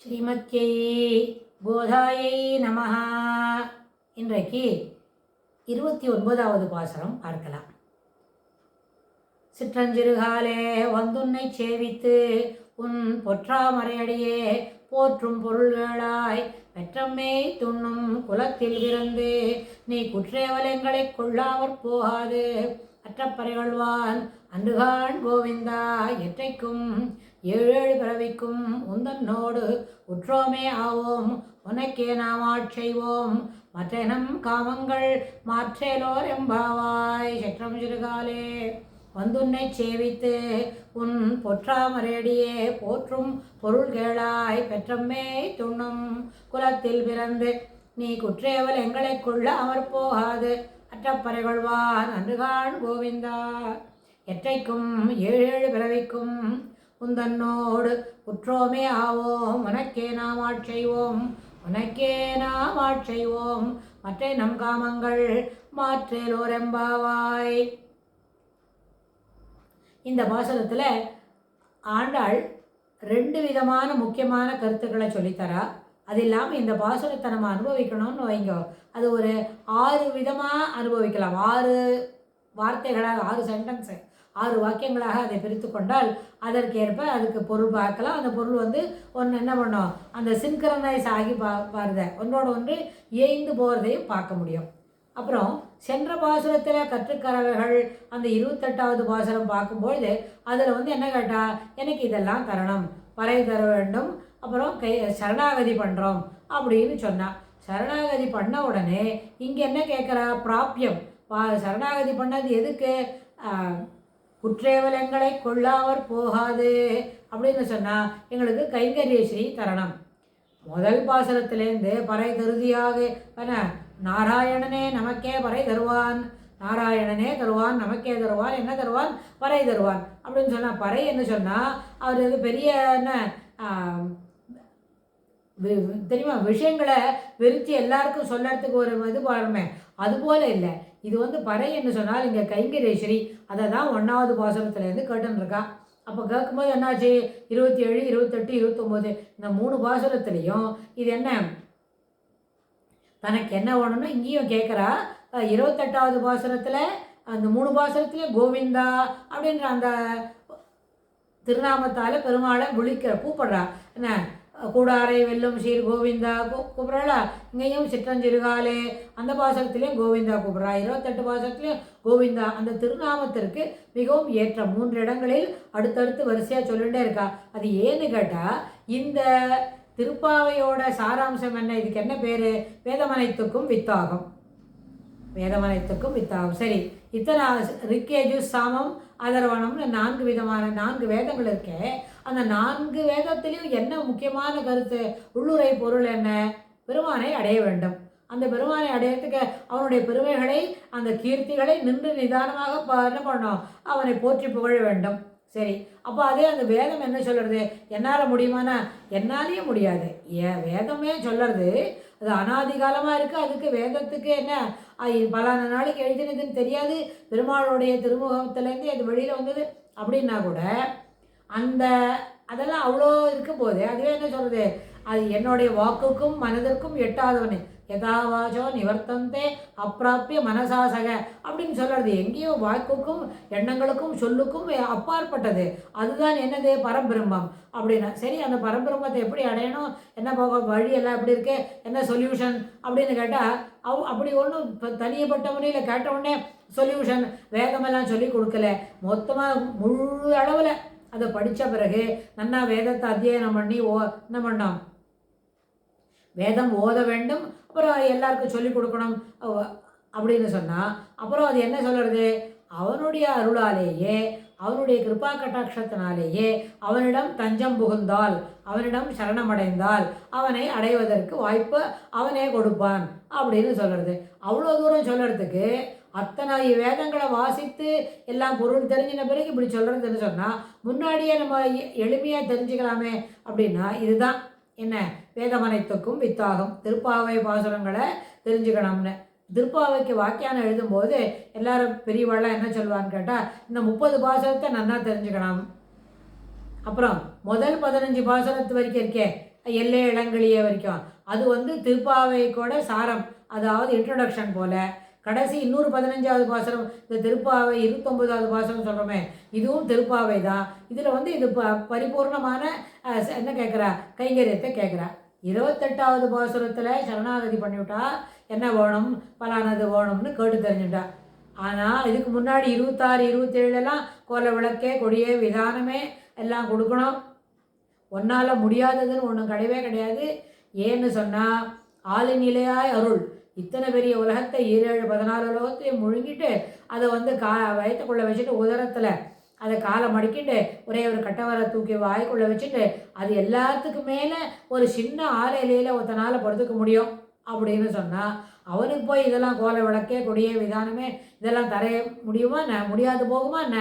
ஸ்ரீமத்யை கோதாயை நமஹ. இன்றைக்கு 29வது பாசுரம் பார்க்கலாம். சிற்றஞ்சிறுகாலே வந்துன்னை சேவித்து உன் பொற்றாமரையடியே போற்றும் பொருள்களாய் பெற்றம்மே துண்ணும் குலத்தில் பிறந்து நீ குற்றேவலங்களைக் கொள்ளாமற் போகாது அற்றப்பறைகொள்வான் அன்றுகான் கோவிந்தா எற்றைக்கும் ஏழேழு பிறவிக்கும் உந்தன்னோடு உற்றோமே ஆவோம் உனக்கே நாம் ஆட்செய்வோம் மற்றெனம் காமங்கள் மாற்றேலோர் எம்பாவாய். சற்றம் சிறுகாலே வந்துன்னை சேவித்து உன் பொற்றாமரையடியே போற்றும் பொருள் கேளாய் பெற்றம்மே துண்ணும் குலத்தில் பிறந்து நீ குற்றேவல் எங்களை கொள்ள அமர் போகாது அற்றப்பறைகொள்வான் அன்றுகான் கோவிந்தா எற்றைக்கும் ஏழேழு பிறவிக்கும் உந்தன்னோடு உற்றோமே ஆவோம் உனக்கே நாம் ஆட்செய்வோம் உனக்கே நாம் ஆட்செய்வோம் மற்ற நம் காமங்கள் மாற்றேலோரெம்பாவாய். இந்த பாசுரத்தில் ஆண்டாள் 2 விதமான முக்கியமான கருத்துக்களை சொல்லித்தரா. அது இல்லாமல் இந்த பாசுரத்தை நம்ம அனுபவிக்கணும்னு வைங்க, அது ஒரு 6 விதமாக அனுபவிக்கலாம். 6 வார்த்தைகளாக 6 சென்டென்ஸு 6 வாக்கியங்களாக அதை பிரித்து கொண்டால் அதற்கேற்ப அதுக்கு பொருள் பார்க்கலாம். அந்த பொருள் ஒன்று என்ன பண்ணோம், அந்த சின்கரனைஸ் ஆகி பாருத ஒன்றோடு ஒன்று ஏய்ந்து போகிறதையும் பார்க்க முடியும். அப்புறம் சென்ற பாசுரத்தில் கற்றுக்கறவைகள் அந்த 28வது பாசுரம் பார்க்கும்பொழுது அதில் என்ன கேட்டால், எனக்கு இதெல்லாம் தரணும், பறை தர வேண்டும், அப்புறம் சரணாகதி பண்ணுறோம் அப்படின்னு சொன்னான். சரணாகதி பண்ண உடனே இங்கே என்ன கேட்குறா, பிராப்பியம். சரணாகதி பண்ணது எதுக்கு, குற்றேவலங்களை கொள்ளாமற் போகாது அப்படின்னு சொன்னால் எங்களுக்கு கைங்கரிய ஸ்ரீ தரணம். முதல் பாசுரத்திலேருந்து பறை தருதியாக நாராயணனே நமக்கே பறை தருவான், நாராயணனே தருவான், நமக்கே தருவான், என்ன தருவான், பறை தருவான் அப்படின்னு சொன்னால், பறை என்ன சொன்னால் அவர் பெரிய என்ன தெரியுமா, விஷயங்களை விரித்து எல்லாருக்கும் சொல்லறதுக்கு ஒரு இது பாருமே, அதுபோல் இல்லை. இது பறை என்று சொன்னால் இங்கே கைங்கரேஸ்வரி, அதை தான் 1வது பாசுரத்துலேருந்து கேட்டுருக்கா. அப்போ கேட்கும்போது என்னாச்சு, 27, 28, 29 இந்த 3 பாசுரத்துலேயும் இது என்ன, தனக்கு என்ன வேணும்னு இங்கேயும் கேட்குறா. 28வது பாசுரத்தில் அந்த 3 பாசுரத்துலேயும் கோவிந்தா அப்படின்ற அந்த திருநாமத்தால் பெருமாளை கூப்பிடுறா. என்ன, கூடாரை வெல்லும் சீர் கோவிந்தா கூப்பிட்றாளா, இங்கேயும் சிற்றஞ்சிறுகாலே அந்த பாசகத்திலையும் கோவிந்தா கூப்பிட்றா. 28 பாசகத்திலையும் கோவிந்தா. அந்த திருநாமத்திற்கு மிகவும் ஏற்ற 3 இடங்களில் அடுத்தடுத்து வரிசையாக சொல்லிகிட்டே இருக்கா. அது ஏன்னு கேட்டால், இந்த திருப்பாவையோட சாராம்சம் என்ன, இதுக்கு என்ன பேர், வேதமனைத்துக்கும் வித்தாகும். வேதமனைத்துக்கும் வித்தாகும். சரி, இத்தனை ரிக்கேஜு சாமம் அதர்வனம்னு 4 விதமான 4 வேதங்கள் இருக்கே. அந்த 4 வேதத்திலையும் என்ன முக்கியமான கருத்து, உள்ளுரை பொருள் என்ன, பெருமானை அடைய வேண்டும். அந்த பெருமானை அடையத்துக்கு அவனுடைய பெருமைகளை அந்த கீர்த்திகளை நின்று நிதானமாக என்ன பண்ணோம், அவனை போற்றி புகழ வேண்டும். சரி, அப்போ அதே அந்த வேதம் என்ன சொல்கிறது, என்னால் முடியுமானா என்னாலேயே முடியாது. வேதமே சொல்கிறது அது அனாதிகாலமாக இருக்குது. அதுக்கு வேதத்துக்கு என்ன பலான நாளைக்கு எழுதினதுன்னு தெரியாது, பெருமாளுடைய திருமுகத்திலேருந்து அது வெளியில் வந்தது அப்படின்னா கூட அதெல்லாம் அவ்வளோ இருக்கும்போது அதுவே என்ன சொல்கிறது, அது என்னுடைய வாக்குக்கும் மனதிற்கும் எட்டாதவனு யதாவாச்சோ நிவர்த்தந்தே அப்பிராப்பிய மனசாசக அப்படின்னு சொல்கிறது. எங்கேயோ வாக்குக்கும் எண்ணங்களுக்கும் சொல்லுக்கும் அப்பாற்பட்டது. அதுதான் என்னது, பரபிரம்மம் அப்படின்னா. சரி, அந்த பரபிரம்மத்தை எப்படி அடையணும், என்ன போக வழியெல்லாம் எப்படி இருக்கு, என்ன சொல்யூஷன் அப்படின்னு கேட்டால் அப்படி ஒன்றும் தனியப்பட்ட முறையில் கேட்டவுடனே சொல்யூஷன் வேதமெல்லாம் சொல்லி கொடுக்கல. மொத்தமாக முழு அளவில் அதை படித்த பிறகு நன்னா வேதத்தை அத்தியனம் பண்ணி என்ன பண்ணோம், வேதம் ஓத வேண்டும், அப்புறம் எல்லாருக்கும் சொல்லிக் கொடுக்கணும் அப்படின்னு சொன்னால், அப்புறம் அது என்ன சொல்கிறது, அவனுடைய அருளாலேயே அவனுடைய கிருபா கட்டாட்சத்தினாலேயே அவனிடம் தஞ்சம் புகுந்தால், அவனிடம் சரணமடைந்தால் அவனை அடைவதற்கு வாய்ப்பு அவனே கொடுப்பான் அப்படின்னு சொல்கிறது. அவ்வளோ தூரம் சொல்கிறதுக்கு அத்தனை வேதங்களை வாசித்து எல்லாம் பொருள் தெரிஞ்சின பிறகு இப்படி சொல்கிறதுன்னு சொன்னால், முன்னாடியே நம்ம எளிமையாக தெரிஞ்சுக்கலாமே அப்படின்னா, இதுதான் என்ன, வேதமனைத்துக்கும் வித்தாகும். திருப்பாவை பாசுரங்களை தெரிஞ்சுக்கணும்னு. திருப்பாவைக்கு வாக்கியானம் எழுதும்போது எல்லாரும் பெரியவாளாக என்ன சொல்லுவான்னு கேட்டால், இந்த 30 பாசுரத்தை நன்னா தெரிஞ்சுக்கணும். அப்புறம் முதல் 15 பாசுரத்து வரைக்கும் இருக்கே, எல்லை இளங்கிளிய வரைக்கும். அது வந்து திருப்பாவைக்கோட சாரம், அதாவது இன்ட்ரடக்ஷன் போல. கடைசி இன்னொரு 15வது பாசுரம், இந்த திருப்பாவை 29வது பாசுரம் சொல்கிறோமே, இதுவும் திருப்பாவை தான். இதில் வந்து இது பரிபூர்ணமான என்ன கேட்குறா, கைங்கரியத்தை கேட்குறா. 28வது பாசுரத்தில் சரணாகதி பண்ணிவிட்டா என்ன வேணும், பலானது வேணும்னு கேட்டு தெரிஞ்சுட்டா. ஆனால் இதுக்கு முன்னாடி 26, 27லாம் கோல விளக்கே கொடியே விதானமே எல்லாம் கொடுக்கணும். ஒன்றால் முடியாததுன்னு ஒன்றும் கிடையவே கிடையாது. ஏன்னு சொன்னால் ஆளுநிலையாய் அருள், இத்தனை பெரிய உலகத்தை 7, 14 உலகத்தையும் முழுங்கிட்டு அதை வந்து வயிற்றுக்குள்ளே வச்சுட்டு உதரத்தில் அதை காலை மடிக்கிட்டு ஒரே ஒரு கட்டவரை தூக்கி வாய்க்குள்ளே வச்சுட்டு அது எல்லாத்துக்கும் மேலே ஒரு சின்ன ஆலை இலையில் ஒருத்தனால் படுத்துக்க முடியும் அப்படின்னு சொன்னால் அவனுக்கு போய் இதெல்லாம் கோல விளக்கே கொடியே விதானமே இதெல்லாம் தர முடியுமா என்ன, முடியாது போகுமா என்ன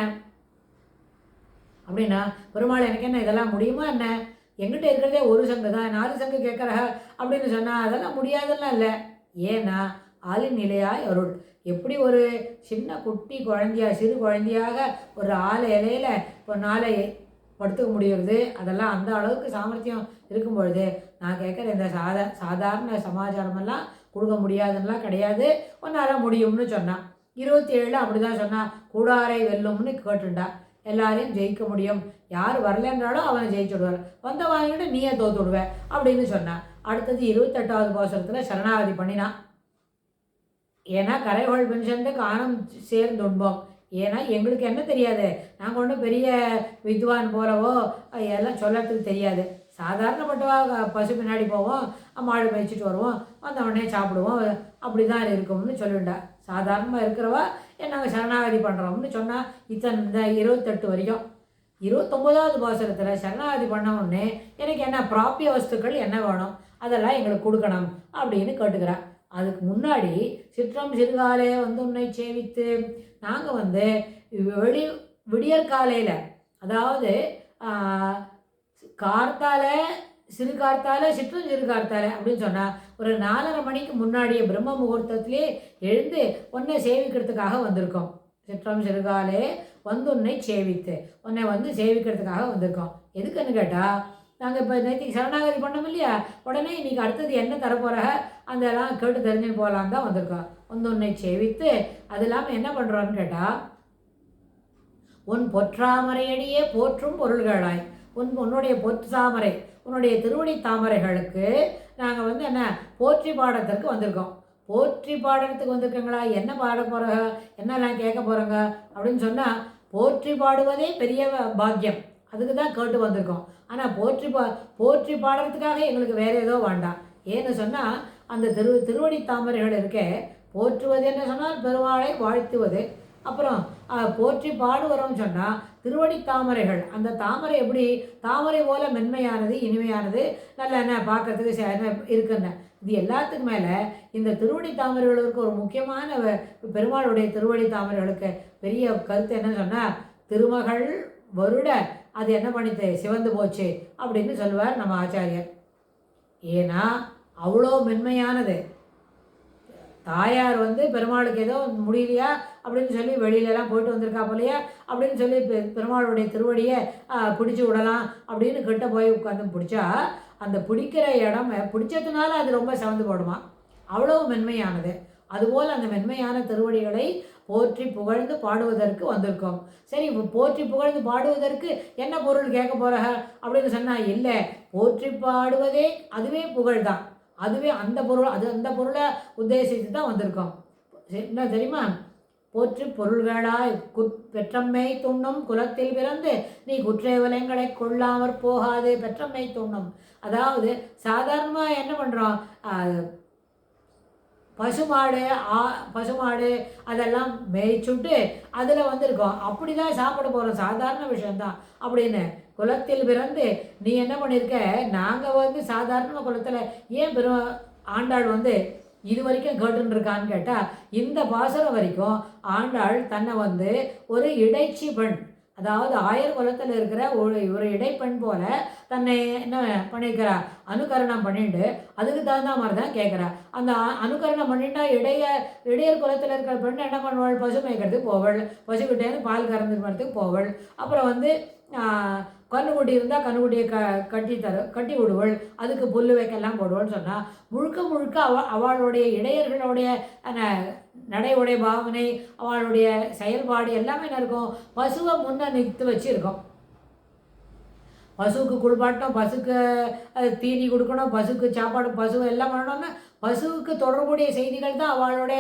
அப்படின்னா, பெருமாள் எனக்கு என்ன இதெல்லாம் முடியுமா என்ன, எங்கிட்ட இருக்கிறதே ஒரு சங்கு தான், 4 சங்கு கேட்குற அப்படின்னு சொன்னால் அதெல்லாம் முடியாதெல்லாம் இல்லை. ஏன்னா ஆளின் நிலையாய் அருள். எப்படி ஒரு சின்ன குட்டி குழந்தையா சிறு குழந்தையாக ஒரு ஆலை இலையில் ஒரு நாளை படுத்துக்க முடியுறது, அதெல்லாம் அந்த அளவுக்கு சாமர்த்தியம் இருக்கும் பொழுது நான் கேட்குற இந்த சாதாரண சமாச்சாரமெல்லாம் கொடுக்க முடியாதுன்னெலாம் கிடையாது, ஒன்றால் முடியும்னு சொன்னான். 27 அப்படி தான் சொன்னான். கூடாரை வெல்லும்னு கேட்டுண்டா. எல்லாரையும் ஜெயிக்க முடியும், யார் வரலன்றாலும் அவனை ஜெயிச்சுடுவார், வந்த வாங்கிட்டு நீயே தோத்து விடுவேன் அப்படின்னு சொன்னான். அடுத்தது 28வது பாசுரத்தில் சரணாகதி பண்ணினான். ஏன்னா கரைகோள் பென்ஷன் காணம் சேர்ந்துண்போம். ஏன்னா எங்களுக்கு என்ன தெரியாது, நாங்கள் ஒன்றும் பெரிய வித்வான் போலவோ எல்லாம் சொல்லத்துக்கு தெரியாது. சாதாரணப்பட்டவா பசு பின்னாடி போவோம், மாடு மேய்ச்சிட்டு வருவோம், வந்த உடனே சாப்பிடுவோம், அப்படி தான் இருக்கும்னு சொல்லிவிட்டா. சாதாரணமாக இருக்கிறவா நாங்கள் சரணாகதி பண்ணுறோம்னு சொன்னால் இந்த 28 வரைக்கும். 29வது பாசுரத்தில் சரணாகதி பண்ண உடனே எனக்கு என்ன பிராப்பிய வஸ்துக்கள் என்ன வேணும் அதெல்லாம் எங்களுக்கு கொடுக்கணும் அப்படின்னு கேட்டுக்கிறேன். அதுக்கு முன்னாடி சிற்றம் சிறுகாலே வந்து உன்னை சேவித்து நாங்கள் வந்து விடியற்காலையில், அதாவது கார்த்தால சிறு கார்த்தால சிற்றம் சிறு கார்த்தால அப்படின்னு சொன்னால் ஒரு 4:30 மணிக்கு முன்னாடியே பிரம்ம முகூர்த்தத்திலே எழுந்து உன்னை சேவிக்கிறதுக்காக வந்திருக்கோம். சிற்றம் சிறுகாலே வந்து உன்னை சேவித்து உன்னை வந்து சேவிக்கிறதுக்காக வந்திருக்கோம். எதுக்குன்னு கேட்டால், நாங்கள் இப்போ நேற்றுக்கு சரணாகதி பண்ணோம் இல்லையா, உடனே இன்றைக்கி அடுத்தது என்ன தரப்போகிற அதெல்லாம் கேட்டு தெரிஞ்சுன்னு போகலான்னு தான் வந்திருக்கோம். வந்து உன்னை சேவித்து அது இல்லாமல் என்ன பண்ணுறோன்னு கேட்டால், உன் பொற்றாமரையடியே போற்றும் பொருள்களாய் உன்னுடைய பொற்றாமரை உன்னுடைய திருவடி தாமரைகளுக்கு நாங்கள் வந்து என்ன போற்றி பாடத்திற்கு வந்திருக்கோம். போற்றி பாடுறதுக்கு வந்திருக்கங்களா, என்ன பாட போகிறாங்க, என்னெல்லாம் கேட்க போகிறாங்க அப்படின்னு சொன்னால், போற்றி பாடுவதே பெரிய பாக்கியம், அதுக்கு தான் கேட்டு வந்திருக்கோம். ஆனால் போற்றி பாடுறதுக்காக எங்களுக்கு வேறு ஏதோ வேண்டாம். ஏன்னு சொன்னால் அந்த திருவடி தாமரைகள் இருக்க போற்றுவது என்ன சொன்னால் பெருமாளை வாழ்த்துவது. அப்புறம் போற்றி பாடுவரோம்னு சொன்னால் திருவடி தாமரைகள், அந்த தாமரை எப்படி தாமரை போல மென்மையானது, இனிமையானது, நல்ல என்ன பார்க்கறதுக்கு என்ன இருக்குன்னு. இது எல்லாத்துக்கும் மேலே இந்த திருவடி தாமரைகளுக்கு ஒரு முக்கியமான பெருமாளுடைய திருவடி தாமரைகளுக்கு பெரிய கருத்து என்ன சொன்னால், திருமகள் வருட அது என்ன பண்ணிட்டு சிவந்து போச்சு அப்படின்னு சொல்லுவார் நம்ம ஆச்சாரியர். ஏன்னா அவ்வளோ மென்மையானது. தாயார் வந்து பெருமாளுக்கு ஏதோ முடியலையா அப்படின்னு சொல்லி வெளியிலலாம் போயிட்டு வந்திருக்கா போலையா அப்படின்னு சொல்லி பெருமாளுடைய திருவடியை பிடிச்சி விடலாம் அப்படின்னு கிட்ட போய் உட்காந்து பிடிச்சா, அந்த பிடிக்கிற இடம் பிடிச்சதுனால அது ரொம்ப சிவந்து போடுமா, அவ்வளோ மென்மையானது. அதுபோல் அந்த மென்மையான திருவடிகளை போற்றி புகழ்ந்து பாடுவதற்கு வந்திருக்கோம். சரி, போற்றி புகழ்ந்து பாடுவதற்கு என்ன பொருள் கேட்க போகிறாங்க அப்படின்னு சொன்னால், இல்லை, போற்றி பாடுவதே அதுவே புகழ் தான், அதுவே அந்த பொருள், அந்த பொருளை உத்தேசித்து தான் வந்திருக்கோம். என்ன தெரியுமா, போற்றி பொருள்களாய் பெற்றம்மை துண்ணும் குலத்தில் பிறந்து நீ குற்றேவலங்களை கொள்ளாமற் போகாது பெற்றம்மை துண்ணும். அதாவது சாதாரணமாக என்ன பண்ணுறோம், பசுமாடு அதெல்லாம் மேய்ச்சுட்டு அதில் வந்திருக்கோம், அப்படி தான் சாப்பிட போகிறோம், சாதாரண விஷயந்தான் அப்படின்னு. குலத்தில் பிறந்து நீ என்ன பண்ணியிருக்க, நாங்கள் வந்து சாதாரண குலத்தில் ஏன் ஆண்டாள் வந்து இது வரைக்கும் கேட்டுருக்கான்னு கேட்டால், இந்த பாசுரம் வரைக்கும் ஆண்டாள் தன்னை வந்து ஒரு இடைச்சி பெண், அதாவது ஆயர் குலத்தில் இருக்கிற ஒரு இடைப்பெண் போல தன்னை என்ன பண்ணியிருக்கிறா, அனுகரணம் பண்ணிட்டு அதுக்கு தகுந்த மாதிரி தான் கேட்குறா. அந்த அனுகரணம் பண்ணிட்டா இடையர் குலத்தில் இருக்கிற பெண் என்ன பண்ணுவாள், பசு மேய்க்கிறதுக்கு போவள், பசுக்கிட்டேருந்து பால் கறந்து வரத்துக்கு போவள். அப்புறம் வந்து கண்ணுக்குட்டி இருந்தால் கண்ணுக்குட்டியை கட்டி விடுவள், அதுக்கு புல் வைக்கலாம் போடுவள்னு சொன்னால் முழுக்க முழுக்க அவளுடைய இடையர்களுடைய நடை உடை பாவனை அவளுடைய செயல்பாடு எல்லாமே என்ன இருக்கும், பசுவை முன்ன நிறுத்து வச்சுருக்கோம். பசுவுக்கு குளிப்பாட்டணும், பசுக்கு தீனி கொடுக்கணும், பசுக்கு சாப்பாடு, பசு எல்லாம் பண்ணணும்னா பசுவுக்கு தொடர்புடைய செய்திகள் தான் அவளுடைய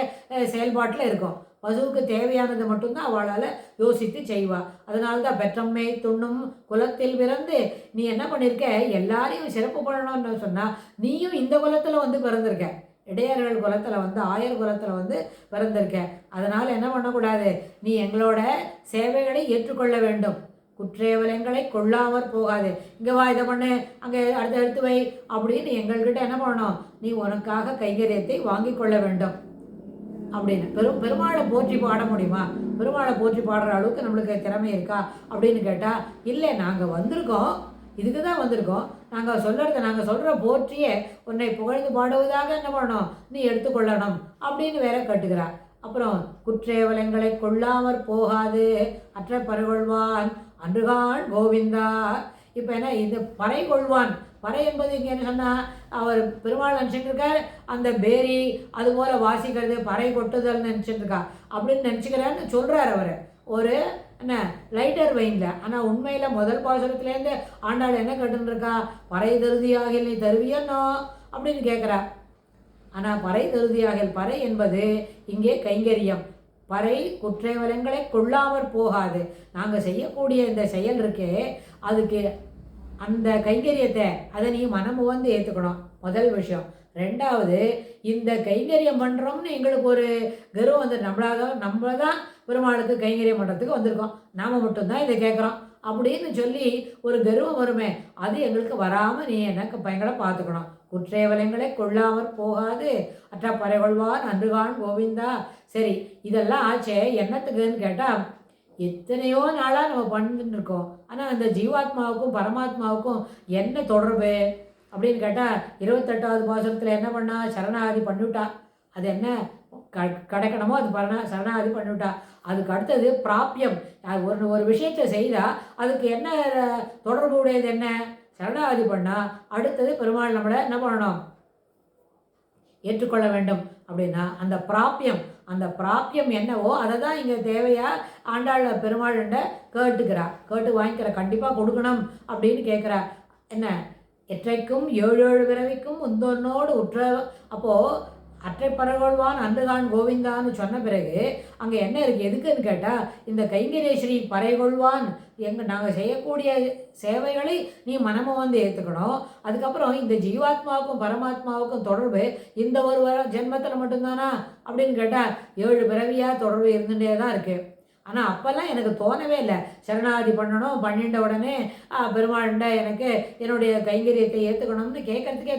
செயல்பாட்டில் இருக்கும். பசுவுக்கு தேவையானது மட்டும்தான் அவளால் யோசித்து செய்வாள். அதனால தான் பெற்றம்மை துண்ணும் குலத்தில் பிறந்து நீ என்ன பண்ணியிருக்க, எல்லாரையும் சிறப்பு பண்ணணும்னு சொன்னால் நீயும் இந்த குலத்தில் வந்து பிறந்திருக்க, இடையர்கள் குலத்தில் வந்து ஆயர் குலத்தில் வந்து பிறந்திருக்க. அதனால் என்ன பண்ணக்கூடாது, நீ எங்களோட சேவைகளை ஏற்றுக்கொள்ள வேண்டும், குற்றேவலங்களை கொள்ளாமற் போகாது, இங்கே வா இதை பண்ணு அங்கே அடுத்த எடுத்து வை அப்படின்னு எங்கள்கிட்ட என்ன பண்ணணும், நீ உனக்காக கைங்கரியத்தை வாங்கி கொள்ள வேண்டும் அப்படின்னு. பெருமாளை போற்றி பாட முடியுமா, பெருமாளை போற்றி பாடுற அளவுக்கு நம்மளுக்கு திறமை இருக்கா அப்படின்னு கேட்டால் இல்லை, நாங்கள் வந்திருக்கோம், இதுக்கு தான் வந்திருக்கோம், நாங்கள் சொல்கிற போற்றியே உன்னை புகழ்ந்து பாடுவதாக என்ன பண்ணணும், நீ எடுத்துக்கொள்ளணும் அப்படின்னு வேற கட்டுக்கிறார். அப்புறம் குற்றேவலங்களை கொள்ளாமற் போகாது அற்ற பறைகொள்வான் அன்றுகான் கோவிந்தா. இப்போ என்ன இது பறை கொள்வான், பறை என்பது இங்கே என்ன சொன்னால் அவர் பெருமாள் நினச்சிட்டு இருக்கார், அந்த பேரி அதுபோல் வாசிக்கிறது பறை கொட்டுதல் நினச்சிட்டு இருக்கா அப்படின்னு நினச்சிக்கிறான்னு சொல்கிறார் அவர் ஒரு என்ன லைட்டர் வெயினில். ஆனால் உண்மையில் முதல் பாசுரத்துலேருந்து ஆண்டாள் என்ன கேட்டுருக்கா, பறை தருதியாக நீ தருவியன்னோ அப்படின்னு கேட்குறா. ஆனால் பறை தருதியாக, பறை என்பது இங்கே கைங்கரியம், பறை குற்றேவலங்களை கொள்ளாமற் போகாது. நாங்கள் செய்யக்கூடிய இந்த செயல் இருக்கே அதுக்கு அந்த கைங்கரியத்தை அதை நீ மனம் வந்து ஏற்றுக்கணும், முதல் விஷயம். ரெண்டாவது, இந்த கைங்கரியம் பண்ணுறோம்னு எங்களுக்கு ஒரு கர்வம் வந்து நம்மள தான் பெருமாளுக்கு கைங்கரியம் பண்ணுறதுக்கு வந்திருக்கோம், நாம் மட்டும்தான் இதை கேட்குறோம் அப்படின்னு சொல்லி ஒரு கர்வம் வருமே, அது எங்களுக்கு வராமல் நீ எனக்கு பயங்களை பார்த்துக்கணும். குற்றேவலங்களை கொள்ளாமற் போகாது அற்றா பறைகொள்வான் அன்றுகான் கோவிந்தா. சரி, இதெல்லாம் ஆச்சே என்னத்துக்குன்னு கேட்டால் எத்தனையோ நாளாக நம்ம பண்ணிட்டு இருக்கோம். ஆனால் அந்த ஜீவாத்மாவுக்கும் பரமாத்மாவுக்கும் என்ன தொடர்பு அப்படின்னு கேட்டால் 28வது பாசுரத்தில் என்ன பண்ணா, சரணாகதி பண்ணிவிட்டா. அது என்ன கிடைக்கணுமோ அது சரணாகதி பண்ணிவிட்டா. அதுக்கு அடுத்தது பிராப்பியம், ஒரு விஷயத்தை செய்தால் அதுக்கு என்ன தொடர்பு உடையது, என்ன சரணாகதி பண்ணால் அடுத்தது பெருமாள் நம்மளை என்ன பண்ணணும், ஏற்றுக்கொள்ள வேண்டும். அப்படின்னா அந்த பிராப்பியம் என்னவோ அதை தான் இங்கே தேவையாக ஆண்டாள் பெருமாள்கிட்ட கேட்டு வாங்கிக்கிற, கண்டிப்பாக கொடுக்கணும் அப்படின்னு கேட்குறா. என்ன எற்றைக்கும் 7 பிறவிக்கும் உந்தொன்னோடு உற்ற. அப்போது அற்றை பறைகொள்வான் அன்றுகான் கோவிந்தான்னு சொன்ன பிறகு அங்கே என்ன இருக்குது, எதுக்குன்னு கேட்டால் இந்த கைங்கரேஸ்வரி பறைகொள்வான் நாங்கள் செய்யக்கூடிய சேவைகளை நீ மனமும் வந்து ஏற்றுக்கணும். அதுக்கப்புறம் இந்த ஜீவாத்மாவுக்கும் பரமாத்மாவுக்கும் தொடர்பு இந்த ஒரு ஜென்மத்தில் மட்டும்தானா அப்படின்னு கேட்டால் 7 பிறவியாக தொடர்பு இருந்துகிட்டே தான் இருக்குது. ஆனால் அப்போல்லாம் எனக்கு தோணவே இல்லை, சரணாகதி பண்ணணும், பண்ணிட்ட உடனே பெருமாள்கிட்ட எனக்கு என்னுடைய கைங்கரியத்தை ஏற்றுக்கணும்னு கேட்கறதுக்கே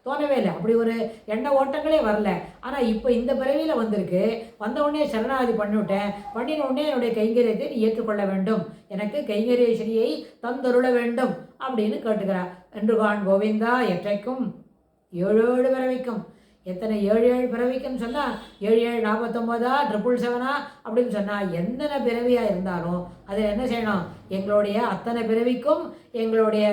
தோணவே இல்லை, அப்படி ஒரு எண்ண ஓட்டங்களே வரல. ஆனால் இப்போ இந்த பிறவியில் வந்திருக்கு, வந்த உடனே சரணாகதி பண்ணின உடனே என்னுடைய கைங்கரியத்தை நீ ஏற்றுக்கொள்ள வேண்டும், எனக்கு கைங்கரேஸ்வரியை தந்தருள வேண்டும் அப்படின்னு கேட்டுக்கிறார். என்றுகான் கோவிந்தா எற்றைக்கும் 7 பிறவிக்கும். எத்தனை 7 பிறவிக்குன்னு சொன்னால் 7 49 777 அப்படின்னு சொன்னால் எத்தனை பிறவியாக இருந்தாலும் அதில் என்ன செய்யணும், எங்களுடைய அத்தனை பிறவிக்கும் எங்களுடைய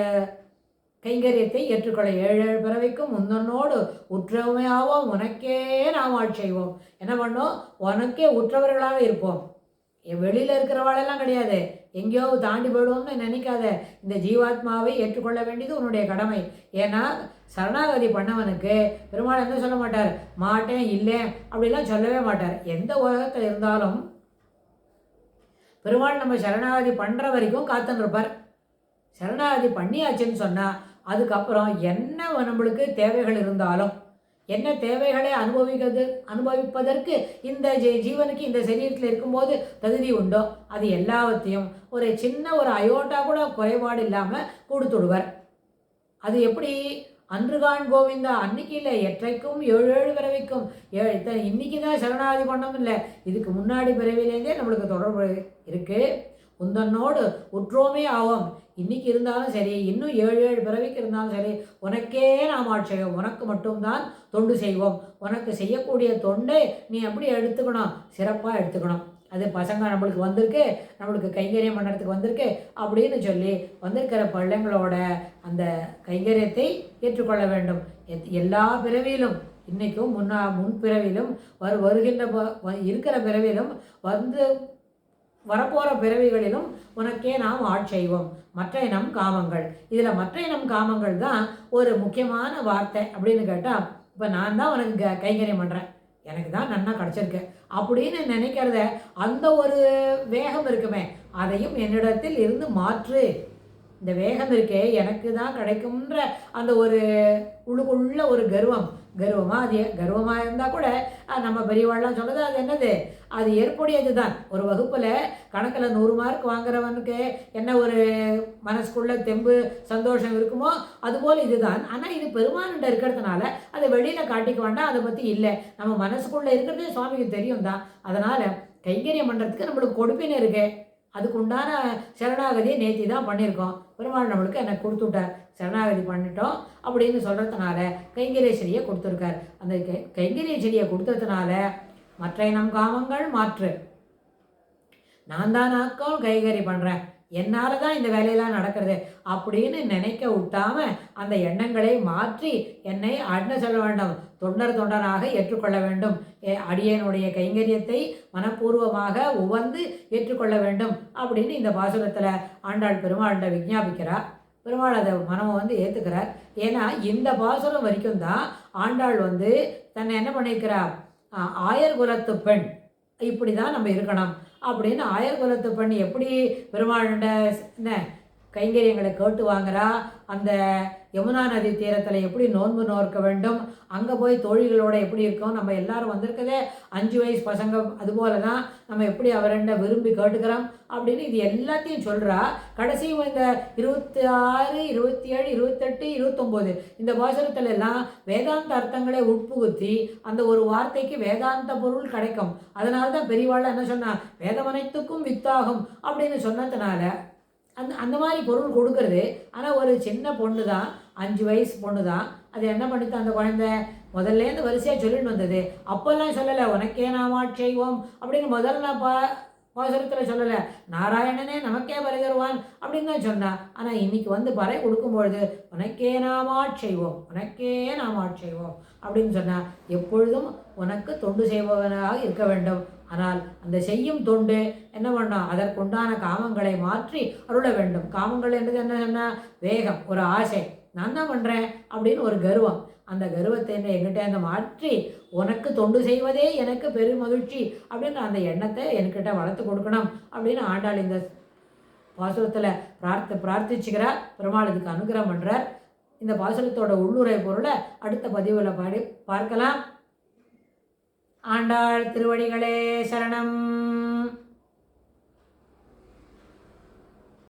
கைங்கரியத்தை ஏற்றுக்கொள்ள. 7 பிறவிக்கும் முன்னோடு உற்றவையாவோம், உனக்கே நாம் செய்வோம். என்ன பண்ணோம், உனக்கே உற்றவர்களாக இருப்போம். வெளியில் இருக்கிறவாளெல்லாம் கிடையாது, எங்கேயோ தாண்டி போயிடுவோம்னு நினைக்காத. இந்த ஜீவாத்மாவை ஏற்றுக்கொள்ள வேண்டியது உன்னுடைய கடமை. ஏன்னா சரணாகதி பண்ணவனுக்கு பெருமாள் என்ன சொல்ல மாட்டார், மாட்டேன் இல்லை அப்படிலாம் சொல்லவே மாட்டார். எந்த உலகத்தில் இருந்தாலும் பெருமாள் நம்ம சரணாகதி பண்ணுற வரைக்கும் காத்துன்னு இருப்பார். சரணாகதி பண்ணியாச்சுன்னு சொன்னால் அதுக்கப்புறம் என்ன நம்மளுக்கு தேவைகள் இருந்தாலும், என்ன தேவைகளை அனுபவிப்பதற்கு இந்த ஜீவனுக்கு இந்த சரீரத்தில் இருக்கும்போது தகுதி உண்டோ அது எல்லாவற்றையும் ஒரு சின்ன ஒரு அயோட்டா கூட குறைபாடு இல்லாமல் கொடுத்துடுவார். அது எப்படி, அன்றுகான் கோவிந்தா அன்னைக்கு இல்லை, எற்றைக்கும் 7 பிறவிக்கும். இன்னைக்கு தான் சரணாகதி பண்ணோம் இல்லை, இதுக்கு முன்னாடி பிறவிலேருந்தே நம்மளுக்கு தொடர்பு இருக்குது. உந்தன்னோடு உற்றோமே ஆவோம். இன்னைக்கு இருந்தாலும் சரி, இன்னும் 7 பிறவிக்கு இருந்தாலும் சரி, உனக்கே நாம் ஆட்சேபம், உனக்கு மட்டும்தான் தொண்டு செய்வோம். உனக்கு செய்யக்கூடிய தொண்டை நீ எப்படி எடுத்துக்கணும், சிறப்பாக எடுத்துக்கணும். அது பசங்க நம்மளுக்கு வந்திருக்கு, நம்மளுக்கு கைங்கரியம் பண்ணுறதுக்கு வந்திருக்கு அப்படின்னு சொல்லி வந்திருக்கிற பிள்ளைங்களோட அந்த கைங்கரியத்தை ஏற்றுக்கொள்ள வேண்டும். எல்லா பிறவியிலும், இன்றைக்கும் முன்பிறவிலும் வருகின்ற இருக்கிற பிறவிலும் வந்து வரப்போகிற பிறவிகளிலும் உனக்கே நாம் ஆட்செய்வோம். மற்ற இனம் காமங்கள், இதில் மற்ற இனம் காமங்கள் தான் ஒரு முக்கியமான வார்த்தை. அப்படின்னு கேட்டால், இப்போ நான் தான் உனக்கு கைங்கரியம் பண்ணுறேன், எனக்கு தான் நன்னா கிடச்சிருக்கு அப்படின்னு நினைக்கிறத, அந்த ஒரு வேகம் இருக்குமே, அதையும் என்னிடத்தில் இருந்து மாற்று. இந்த வேகம் இருக்கே, எனக்கு தான் கிடைக்கும்ன்ற அந்த ஒரு உள்ளுக்குள்ள ஒரு கர்வமாக, அது கர்வமாக இருந்தால் கூட நம்ம பெரியவாள்லாம் சொன்னது அது என்னது, அது ஏற்புடையது தான். ஒரு வகுப்பில் கணக்கில் 100 மார்க் வாங்குறவனுக்கு என்ன ஒரு மனசுக்குள்ள தெம்பு சந்தோஷம் இருக்குமோ அதுபோல் இதுதான். ஆனால் இது பெருமான்கிட்ட இருக்கிறதுனால அதை வெளியில் காட்டிக்க வேண்டாம், அதை பற்றி இல்லை. நம்ம மனசுக்குள்ளே இருக்கிறதே சுவாமிக்கு தெரியும் தான். அதனால் கைங்கரியம் பண்ணுறதுக்கு நம்மளுக்கு கொடுப்பின்னு இருக்கு. அதுக்கு உண்டான சரணாகதியை நேற்று தான் பண்ணியிருக்கோம். பெருமாள் நம்மளுக்கு எனக்கு கொடுத்துட்டார், சரணாகதி பண்ணிட்டோம் அப்படின்னு சொல்கிறதுனால கைங்கரேஸ்வரியை கொடுத்துருக்கார். அந்த கைங்கரேஸ்வரியை கொடுத்ததுனால மற்ற இனம் காமங்கள் மாற்று. நான் தான் நாக்கம் கைகறி பண்ணுறேன், என்னால் தான் இந்த வேலையெல்லாம் நடக்கிறது அப்படின்னு நினைக்க விட்டாம அந்த எண்ணங்களை மாற்றி என்னை அண்ண சொல்ல வேண்டும், தொண்டராக ஏற்றுக்கொள்ள வேண்டும். அடியனுடைய கைங்கரியத்தை மனப்பூர்வமாக உவந்து ஏற்றுக்கொள்ள வேண்டும் அப்படின்னு இந்த பாசுரத்தில் ஆண்டாள் பெருமாள்கிட்ட விஞ்ஞாபிக்கிறார். பெருமாள் அதை மனமை வந்து ஏற்றுக்கிறார். ஏன்னா இந்த பாசுரம் வரைக்கும் தான் ஆண்டாள் வந்து தன்னை என்ன பண்ணியிருக்கிறார், ஆயர் குலத்து பெண் இப்படி தான் நம்ம இருக்கணும் அப்படின்னு. ஆயர் குலத்து பெண் எப்படி பெருமாள்கிட்ட என்ன கைங்கரியங்களை கேட்டு வாங்குறா, அந்த யமுனா நதி தீரத்தில் எப்படி நோன்பு நோக்க வேண்டும், அங்கே போய் தோழிகளோட எப்படி இருக்கோம், நம்ம எல்லாரும் வந்திருக்கதே 5 வயசு பசங்க, அதுபோல தான் நம்ம எப்படி அவர்கிட்ட விரும்பி கேட்டுக்கிறோம் அப்படின்னு இது எல்லாத்தையும் சொல்கிறா. கடைசி இந்த 26, 27, 28, 29 இந்த பாசுரத்துல எல்லாம் வேதாந்த அர்த்தங்களை உட்புகுத்தி அந்த ஒரு வார்த்தைக்கு வேதாந்த பொருள் கிடைக்கும். அதனால தான் பெரியவாள் என்ன சொன்னா, வேதம் அனைத்துக்கும் வித்தாகும் அப்படின்னு சொன்னதுனால அந்த மாதிரி பொருள் கொடுக்கறது. ஆனால் ஒரு சின்ன பொண்ணு தான், 5 வயசு பொண்ணு தான், அது என்ன பண்ணிட்டு அந்த குழந்தை முதல்லேருந்து வரிசையாக சொல்லிட்டு வந்தது. அப்போல்லாம் சொல்லலை உனக்கே நாம் ஆட்செய்வோம் அப்படின்னு முதல்ல பாசுரத்தில் சொல்லலை, நாராயணனே நமக்கே பறை தருவான் அப்படின்னு தான் சொன்னான். ஆனால் இன்னைக்கு வந்து பறை கொடுக்கும்பொழுது உனக்கே நாம் ஆட்செய்வோம், உனக்கே நாம் ஆட்செய்வோம் அப்படின்னு சொன்னால் எப்பொழுதும் உனக்கு தொண்டு செய்பவனாக இருக்க வேண்டும். ஆனால் அந்த செய்யும் தொண்டு என்ன பண்ணோம், அதற்குண்டான காமங்களை மாற்றி அருள வேண்டும். காமங்கள் என்றது என்ன சொன்னால் வேகம், ஒரு ஆசை, நான் தான் பண்ணுறேன் அப்படின்னு ஒரு கர்வம். அந்த கர்வத்தை என்கிட்ட மாற்றி உனக்கு தொண்டு செய்வதே எனக்கு பெரும் மகிழ்ச்சி அப்படின்ற அந்த எண்ணத்தை என்கிட்ட வளர்த்து கொடுக்கணும் அப்படின்னு ஆண்டாள் இந்த பாசுரத்தில் பிரார்த்திச்சுக்கிறார். பெருமாள் இதுக்கு அனுகிரகம் பண்ணுறார். இந்த பாசுரத்தோட உள்ளுரை பொருளை அடுத்த பதிவில் பார்க்கலாம். ஆண்டாள் திருவடிகளே சரணம்.